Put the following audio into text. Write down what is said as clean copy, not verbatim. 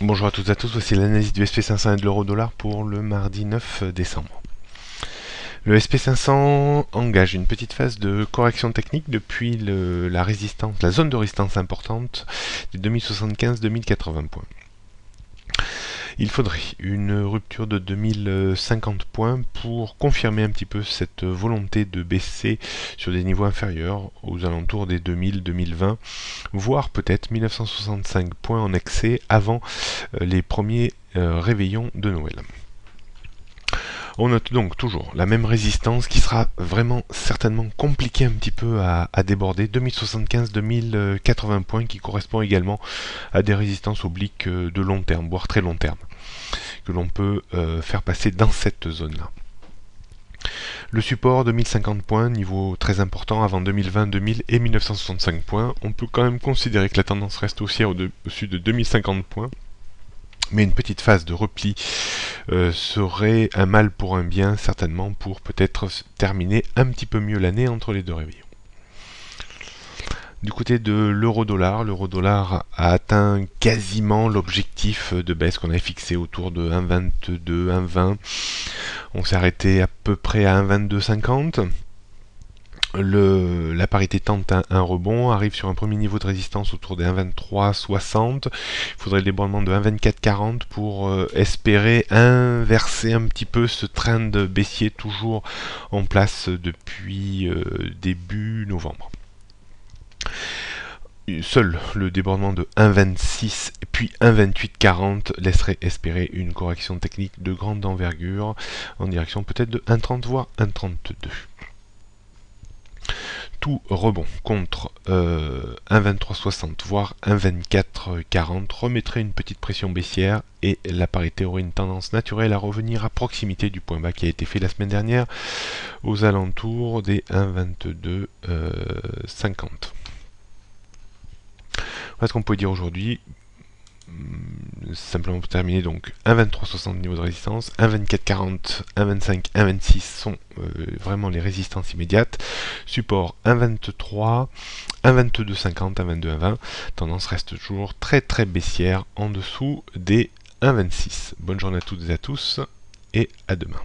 Bonjour à toutes et à tous, voici l'analyse du SP500 et de l'euro-dollar pour le mardi 9 décembre. Le SP500 engage une petite phase de correction technique depuis la zone de résistance importante des 2075-2080 points. Il faudrait une rupture de 2050 points pour confirmer un petit peu cette volonté de baisser sur des niveaux inférieurs aux alentours des 2000-2020, voire peut-être 1965 points en excès avant les premiers réveillons de Noël. On note donc toujours la même résistance qui sera vraiment certainement compliquée un petit peu à déborder, 2075-2080 points, qui correspond également à des résistances obliques de long terme, voire très long terme, que l'on peut faire passer dans cette zone-là. Le support 2050 points, niveau très important avant 2020, 2000 et 1965 points. On peut quand même considérer que la tendance reste haussière au-dessus de 2050 points. Mais une petite phase de repli serait un mal pour un bien, certainement, pour peut-être terminer un petit peu mieux l'année entre les deux réveillons. Du côté de l'euro-dollar a atteint quasiment l'objectif de baisse qu'on avait fixé autour de 1,22, 1,20. On s'est arrêté à peu près à 1,2250. La parité tente un rebond, arrive sur un premier niveau de résistance autour des 1,2360. Il faudrait le débordement de 1,2440 pour espérer inverser un petit peu ce trend baissier toujours en place depuis début novembre. Seul le débordement de 1,26 puis 1,2840 laisserait espérer une correction technique de grande envergure en direction peut-être de 1,30 voire 1,32. Tout rebond contre 1,2360 voire 1,2440 remettrait une petite pression baissière et la parité aurait une tendance naturelle à revenir à proximité du point bas qui a été fait la semaine dernière aux alentours des 1,2250. Voilà ce qu'on peut dire aujourd'hui. Simplement pour terminer, donc 1,2360 niveau de résistance, 1,2440, 1,25, 1,26 sont vraiment les résistances immédiates. Support 1,23, 1,2250, 1,22, 1,20. Tendance reste toujours très très baissière en dessous des 1,26. Bonne journée à toutes et à tous et à demain.